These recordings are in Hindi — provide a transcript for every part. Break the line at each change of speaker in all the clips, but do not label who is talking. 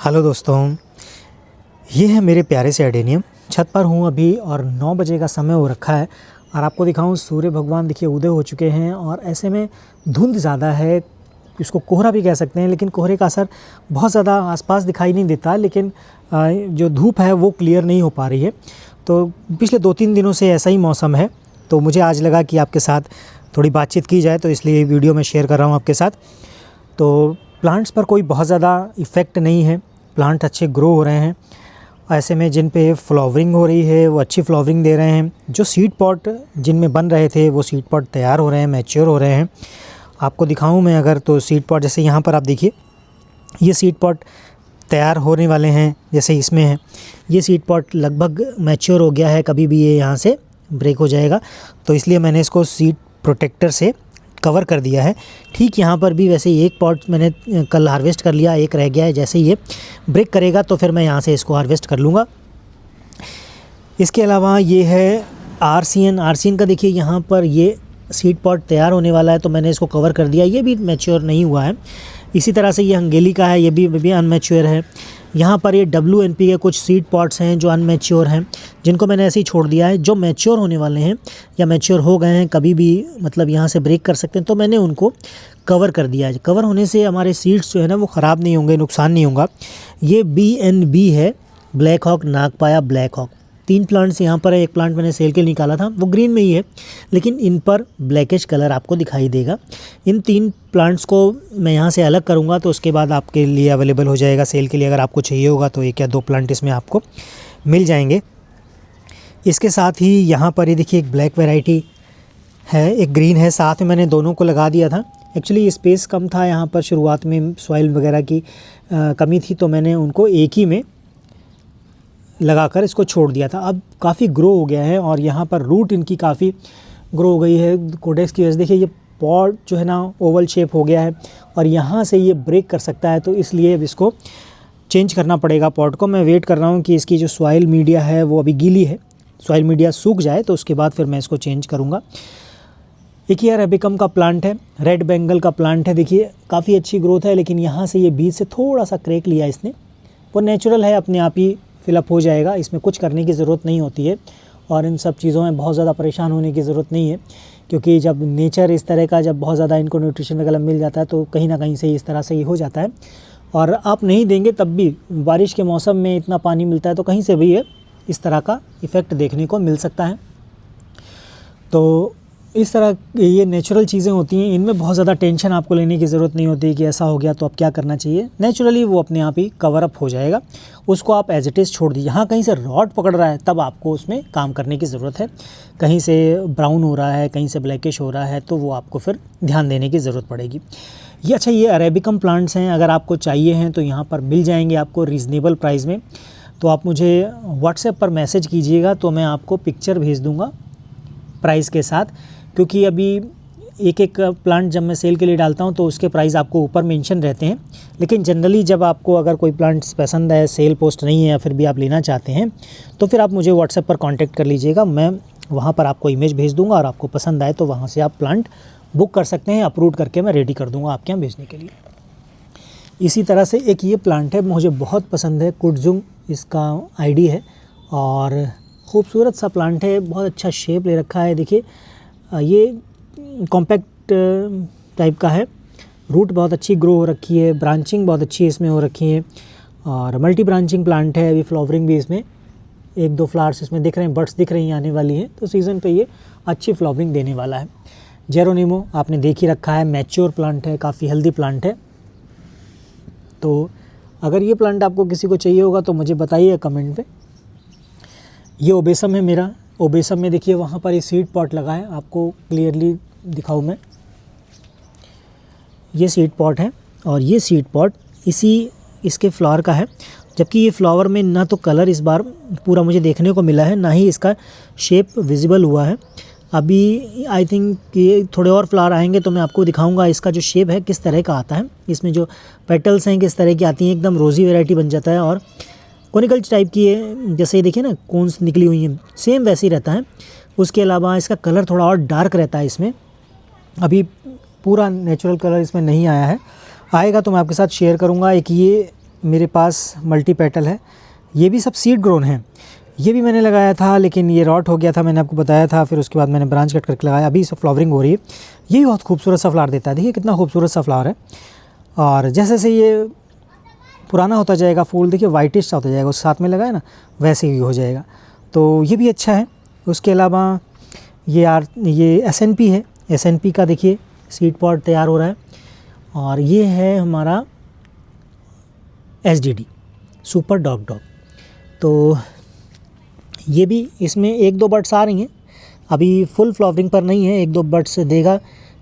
हेलो दोस्तों, ये है मेरे प्यारे से एडेनियम। छत पर हूँ अभी और 9 बजे का समय हो रखा है और आपको दिखाऊं सूर्य भगवान देखिए उदय हो चुके हैं और ऐसे में धुंध ज़्यादा है, इसको कोहरा भी कह सकते हैं, लेकिन कोहरे का असर बहुत ज़्यादा आसपास दिखाई नहीं देता, लेकिन जो धूप है वो क्लियर नहीं हो पा रही है। तो पिछले 2-3 दिनों से ऐसा ही मौसम है, तो मुझे आज लगा कि आपके साथ थोड़ी बातचीत की जाए, तो इसलिए वीडियो में शेयर कर रहा हूँ आपके साथ। तो प्लांट्स पर कोई बहुत ज़्यादा इफ़ेक्ट नहीं है, प्लांट अच्छे ग्रो हो रहे हैं। ऐसे में जिन पे फ्लावरिंग हो रही है वो अच्छी फ्लावरिंग दे रहे हैं। जो सीड पॉट जिनमें बन रहे थे वो सीड पॉट तैयार हो रहे हैं, मैच्योर हो रहे हैं। आपको दिखाऊं मैं अगर, तो सीड पॉट जैसे यहाँ पर आप देखिए, ये सीड पॉट तैयार होने वाले हैं। जैसे इसमें है, ये सीड पॉट लगभग मैच्योर हो गया है, कभी भी ये यहाँ से ब्रेक हो जाएगा, तो इसलिए मैंने इसको सीड प्रोटेक्टर से कवर कर दिया है। ठीक यहाँ पर भी वैसे एक पॉट मैंने कल हार्वेस्ट कर लिया, एक रह गया है। जैसे ये ब्रेक करेगा तो फिर मैं यहाँ से इसको हार्वेस्ट कर लूँगा। इसके अलावा ये है आरसीएन का देखिए, यहाँ पर ये सीड पॉट तैयार होने वाला है, तो मैंने इसको कवर कर दिया। ये भी मैच्योर नहीं हुआ है। इसी तरह से ये हंगेली का है, ये भी अनमैच्योर है। यहाँ पर ये WNP के कुछ सीड पॉट्स हैं जो अनमैच्योर हैं, जिनको मैंने ऐसे ही छोड़ दिया है। जो मैच्योर होने वाले हैं या मैच्योर हो गए हैं, कभी भी मतलब यहाँ से ब्रेक कर सकते हैं, तो मैंने उनको कवर कर दिया है। कवर होने से हमारे सीड्स जो है ना वो ख़राब नहीं होंगे, नुकसान नहीं होगा। ये BNB है, ब्लैक हॉक नागपाया ब्लैक हॉक। 3 प्लांट्स यहाँ पर है। एक प्लांट मैंने सेल के लिए निकाला था, वो ग्रीन में ही है, लेकिन इन पर ब्लैकिश कलर आपको दिखाई देगा। इन 3 प्लांट्स को मैं यहाँ से अलग करूँगा, तो उसके बाद आपके लिए अवेलेबल हो जाएगा सेल के लिए। अगर आपको चाहिए होगा तो 1 या 2 प्लांट इसमें आपको मिल जाएंगे। इसके साथ ही यहाँ पर ये देखिए एक ब्लैक वैरायटी है, एक ग्रीन है, साथ में मैंने दोनों को लगा दिया था। एक्चुअली स्पेस कम था यहाँ पर, शुरुआत में सॉइल वगैरह की कमी थी, तो मैंने उनको एक ही में लगाकर इसको छोड़ दिया था। अब काफ़ी ग्रो हो गया है और यहाँ पर रूट इनकी काफ़ी ग्रो हो गई है कोडेक्स की वजह से। देखिए ये पॉट जो है ना ओवल शेप हो गया है और यहाँ से ये ब्रेक कर सकता है, तो इसलिए अब इसको चेंज करना पड़ेगा पॉट को। मैं वेट कर रहा हूँ कि इसकी जो सॉइल मीडिया है वो अभी गीली है, सॉइल मीडिया सूख जाए तो उसके बाद फिर मैं इसको चेंज करूँगा। एक ये अरेबिकम का प्लांट है, रेड बेंगल का प्लांट है। देखिए काफ़ी अच्छी ग्रोथ है, लेकिन यहाँ से ये बीज से थोड़ा सा क्रैक लिया इसने। वो नेचुरल है, अपने आप ही फिलअप हो जाएगा, इसमें कुछ करने की ज़रूरत नहीं होती है। और इन सब चीज़ों में बहुत ज़्यादा परेशान होने की ज़रूरत नहीं है, क्योंकि जब नेचर इस तरह का, जब बहुत ज़्यादा इनको न्यूट्रिशन वगैरह मिल जाता है तो कहीं ना कहीं से इस तरह से ही हो जाता है। और आप नहीं देंगे तब भी, बारिश के मौसम में इतना पानी मिलता है तो कहीं से भी ये इस तरह का इफ़ेक्ट देखने को मिल सकता है। तो इस तरह ये नेचुरल चीज़ें होती हैं, इनमें बहुत ज़्यादा टेंशन आपको लेने की ज़रूरत नहीं होती कि ऐसा हो गया तो अब क्या करना चाहिए। नेचुरली वो अपने आप ही कवर अप हो जाएगा, उसको आप एज इट इज़ छोड़ दीजिए। हाँ, कहीं से रॉट पकड़ रहा है तब आपको उसमें काम करने की ज़रूरत है। कहीं से ब्राउन हो रहा है, कहीं से ब्लैकिश हो रहा है, तो वो आपको फिर ध्यान देने की ज़रूरत पड़ेगी। ये अच्छा, ये अरेबिकम प्लांट्स हैं, अगर आपको चाहिए हैं तो यहाँ पर मिल जाएंगे आपको रीज़नेबल प्राइस में। तो आप मुझे व्हाट्सएप पर मैसेज कीजिएगा, तो मैं आपको पिक्चर भेज दूँगा प्राइस के साथ। क्योंकि अभी एक प्लांट जब मैं सेल के लिए डालता हूं तो उसके प्राइस आपको ऊपर मेंशन रहते हैं, लेकिन जनरली जब आपको अगर कोई प्लांट्स पसंद है, सेल पोस्ट नहीं है या फिर भी आप लेना चाहते हैं, तो फिर आप मुझे व्हाट्सएप पर कांटेक्ट कर लीजिएगा। मैं वहां पर आपको इमेज भेज दूंगा और आपको पसंद आए तो वहां से आप प्लांट बुक कर सकते हैं। अप्रूव करके मैं रेडी कर दूँगा आपके यहाँ भेजने के लिए। इसी तरह से एक ये प्लांट है, मुझे बहुत पसंद है, कुडजुंग इसका ID है और ख़ूबसूरत सा प्लांट है, बहुत अच्छा शेप ले रखा है। देखिए ये कॉम्पैक्ट टाइप का है, रूट बहुत अच्छी ग्रो हो रखी है, ब्रांचिंग बहुत अच्छी इसमें हो रखी है और मल्टी ब्रांचिंग प्लांट है। अभी फ्लावरिंग भी इसमें 1-2 फ्लावर्स इसमें दिख रहे हैं, बड्स दिख रही हैं आने वाली हैं, तो सीज़न पे ये अच्छी फ्लावरिंग देने वाला है। जेरोनिमो आपने देख ही रखा है, मैच्योर प्लांट है, काफ़ी हेल्दी प्लांट है। तो अगर ये प्लांट आपको किसी को चाहिए होगा तो मुझे बताइए कमेंट पे। ये ओबेसम है मेरा, ओबेसम में देखिए वहाँ पर ये सीड पॉट लगा है, आपको क्लियरली दिखाऊँ मैं। ये सीड पॉट है और ये सीड पॉट इसके फ्लावर का है, जबकि ये फ्लावर में ना तो कलर इस बार पूरा मुझे देखने को मिला है, ना ही इसका शेप विजिबल हुआ है। अभी आई थिंक ये थोड़े और फ्लावर आएंगे तो मैं आपको दिखाऊंगा इसका जो शेप है किस तरह का आता है, इसमें जो पेटल्स हैं किस तरह की आती हैं, एकदम रोज़ी वैरायटी बन जाता है और कोनिकल टाइप की है। जैसे ये देखिए ना कोन्स निकली हुई हैं, सेम वैसे ही रहता है। उसके अलावा इसका कलर थोड़ा और डार्क रहता है इसमें, अभी पूरा नेचुरल कलर इसमें नहीं आया है, आएगा तो मैं आपके साथ शेयर करूंगा। एक ये मेरे पास मल्टी पेटल है, ये भी सब सीड ग्रोन है। ये भी मैंने लगाया था लेकिन ये रॉट हो गया था, मैंने आपको बताया था। फिर उसके बाद मैंने ब्रांच कट करके लगाया, अभी इस फ्लावरिंग हो रही है। ये भी बहुत खूबसूरत सा फ्लावर देता है, देखिए कितना खूबसूरत सा फ्लावर है। और जैसे जैसे ये पुराना होता जाएगा फूल, देखिए वाइटिश सा होता जाएगा, उस साथ में लगाए ना वैसे ही हो जाएगा, तो ये भी अच्छा है। उसके अलावा ये SNP है, SNP का देखिए सीड पॉट तैयार हो रहा है। और ये है हमारा SDD सुपर डॉग। तो ये भी इसमें 1-2 बड्स आ रही हैं, अभी फुल फ्लावरिंग पर नहीं है, 1-2 बड्स देगा,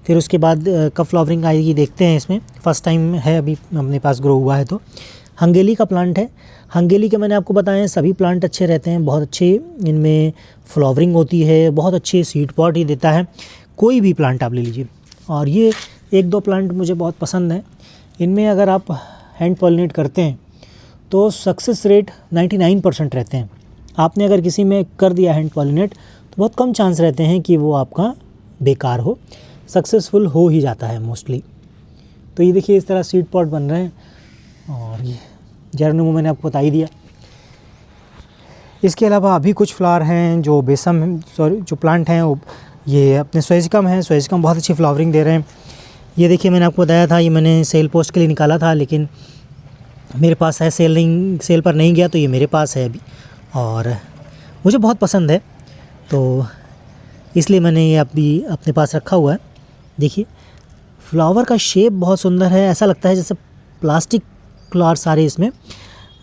फिर उसके बाद कब फ्लावरिंग आएगी देखते हैं। इसमें फर्स्ट टाइम है अभी अपने पास ग्रो हुआ है। तो हंगेली का प्लांट है, हंगेली के मैंने आपको बताया है सभी प्लांट अच्छे रहते हैं, बहुत अच्छे इनमें फ्लावरिंग होती है, बहुत अच्छे सीड पॉट ही देता है, कोई भी प्लांट आप ले लीजिए। और ये 1-2 प्लांट मुझे बहुत पसंद हैं, इनमें अगर आप हैंड पॉलिनेट करते हैं तो सक्सेस रेट 99% रहते हैं। आपने अगर किसी में कर दिया हैंड पॉलिनेट तो बहुत कम चांस रहते हैं कि वो आपका बेकार हो, सक्सेसफुल हो ही जाता है मोस्टली। तो ये देखिए इस तरह सीड पॉट बन रहे हैं। और ये जेरेनियम मैंने आपको बता ही दिया। इसके अलावा अभी कुछ फ्लावर हैं जो जो प्लांट हैं वो ये अपने स्वेजिकम हैं, स्वेजिकम बहुत अच्छी फ्लावरिंग दे रहे हैं। ये देखिए मैंने आपको बताया था, ये मैंने सेल पोस्ट के लिए निकाला था लेकिन मेरे पास है, सेल पर नहीं गया, तो ये मेरे पास है अभी और मुझे बहुत पसंद है, तो इसलिए मैंने ये अभी अपने पास रखा हुआ है। देखिए फ्लावर का शेप बहुत सुंदर है, ऐसा लगता है जैसे प्लास्टिक फ्लावर सारे इसमें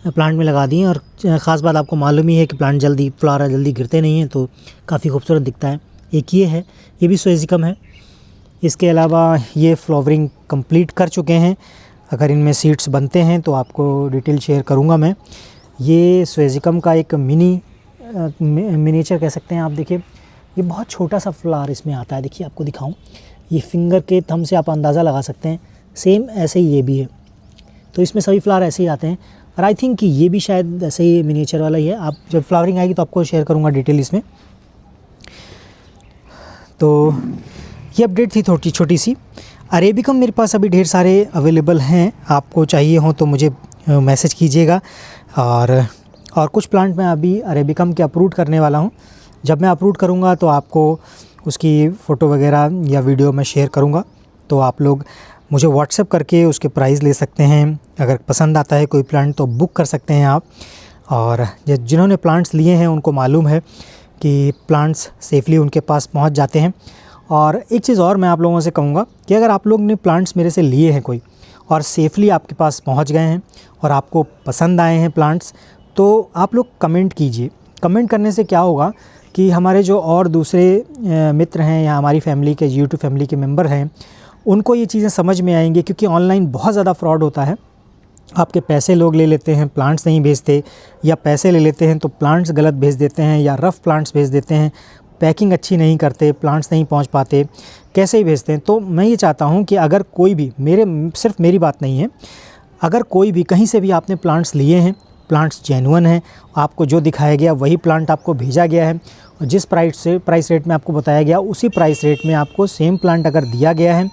प्लांट में लगा दिए। और ख़ास बात आपको मालूम ही है कि प्लांट फ्लावर जल्दी गिरते नहीं हैं, तो काफ़ी खूबसूरत दिखता है। एक ये है, ये भी स्वेजिकम है। इसके अलावा ये फ्लावरिंग कंप्लीट कर चुके हैं, अगर इनमें सीड्स बनते हैं तो आपको डिटेल शेयर करूंगा मैं। ये स्वेजिकम का एक मिनीचर कह सकते हैं आप। देखिए ये बहुत छोटा सा फ्लावर इसमें आता है, देखिए आपको दिखाऊं, ये फिंगर के थंब से आप अंदाज़ा लगा सकते हैं, सेम ऐसे ही ये भी है। तो इसमें सभी फ्लावर ऐसे ही आते हैं और आई थिंक कि ये भी शायद ऐसे ही मिनीचर वाला ही है। आप जब फ्लावरिंग आएगी तो आपको शेयर करूँगा डिटेल इसमें। तो ये अपडेट थी थोड़ी छोटी सी। अरेबिकम मेरे पास अभी ढेर सारे अवेलेबल हैं, आपको चाहिए हो तो मुझे मैसेज कीजिएगा। और कुछ प्लांट मैं अभी अरेबिकम के अपरूट करने वाला हूं, जब मैं अपरूट करूंगा तो आपको उसकी फ़ोटो वगैरह या वीडियो मैं शेयर करूंगा, तो आप लोग मुझे व्हाट्सएप करके उसके प्राइस ले सकते हैं। अगर पसंद आता है कोई प्लांट तो बुक कर सकते हैं आप। और जिन्होंने प्लांट्स लिए हैं उनको मालूम है कि प्लांट्स सेफली उनके पास पहुंच जाते हैं। और एक चीज़ और मैं आप लोगों से कहूँगा कि अगर आप लोग ने प्लांट्स मेरे से लिए हैं कोई और सेफली आपके पास पहुँच गए हैं और आपको पसंद आए हैं प्लांट्स, तो आप लोग कमेंट कीजिए। कमेंट करने से क्या होगा कि हमारे जो और दूसरे मित्र हैं या हमारी फैमिली के यूट्यूब फैमिली के मेंबर हैं, उनको ये चीज़ें समझ में आएंगी, क्योंकि ऑनलाइन बहुत ज़्यादा फ्रॉड होता है। आपके पैसे लोग ले लेते हैं, प्लांट्स नहीं भेजते, या पैसे ले लेते हैं तो प्लांट्स गलत भेज देते हैं या रफ़ प्लांट्स भेज देते हैं, पैकिंग अच्छी नहीं करते, प्लांट्स नहीं पहुंच पाते, कैसे ही भेजते हैं। तो मैं ये चाहता हूं कि अगर कोई भी, सिर्फ मेरी बात नहीं है, अगर कोई भी कहीं से भी आपने प्लांट्स लिए हैं, प्लांट्स जेन्युइन हैं, आपको जो दिखाया गया वही प्लांट आपको भेजा गया है और जिस प्राइस रेट में आपको बताया गया उसी प्राइस रेट में आपको सेम प्लांट अगर दिया गया है,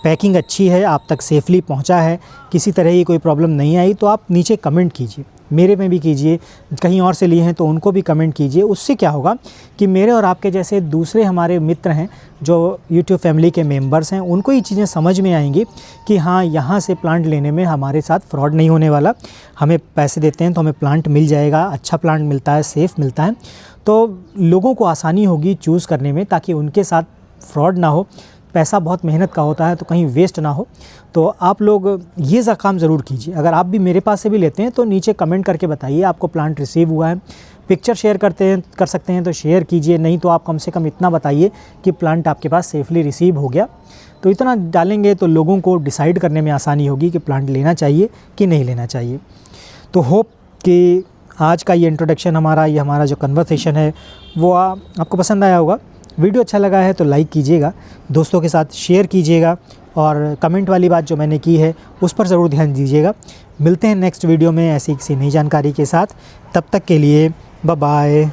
पैकिंग अच्छी है, आप तक सेफली पहुंचा है, किसी तरह की कोई प्रॉब्लम नहीं आई, तो आप नीचे कमेंट कीजिए, मेरे में भी कीजिए, कहीं और से लिए हैं तो उनको भी कमेंट कीजिए। उससे क्या होगा कि मेरे और आपके जैसे दूसरे हमारे मित्र हैं जो यूट्यूब फैमिली के मेंबर्स हैं, उनको ये चीज़ें समझ में आएंगी कि हाँ, यहाँ से प्लांट लेने में हमारे साथ फ्रॉड नहीं होने वाला, हमें पैसे देते हैं तो हमें प्लांट मिल जाएगा, अच्छा प्लांट मिलता है, सेफ़ मिलता है, तो लोगों को आसानी होगी चूज़ करने में, ताकि उनके साथ फ्रॉड ना हो। पैसा बहुत मेहनत का होता है तो कहीं वेस्ट ना हो। तो आप लोग ये काम ज़रूर कीजिए। अगर आप भी मेरे पास से भी लेते हैं तो नीचे कमेंट करके बताइए आपको प्लांट रिसीव हुआ है। पिक्चर शेयर कर सकते हैं तो शेयर कीजिए, नहीं तो आप कम से कम इतना बताइए कि प्लांट आपके पास सेफली रिसीव हो गया। तो इतना डालेंगे तो लोगों को डिसाइड करने में आसानी होगी कि प्लांट लेना चाहिए कि नहीं लेना चाहिए। तो होप कि आज का ये इंट्रोडक्शन हमारा जो कन्वर्सेशन है वो आपको पसंद आया होगा। वीडियो अच्छा लगा है तो लाइक कीजिएगा, दोस्तों के साथ शेयर कीजिएगा और कमेंट वाली बात जो मैंने की है उस पर ज़रूर ध्यान दीजिएगा। मिलते हैं नेक्स्ट वीडियो में ऐसी किसी नई जानकारी के साथ, तब तक के लिए बाय बाय।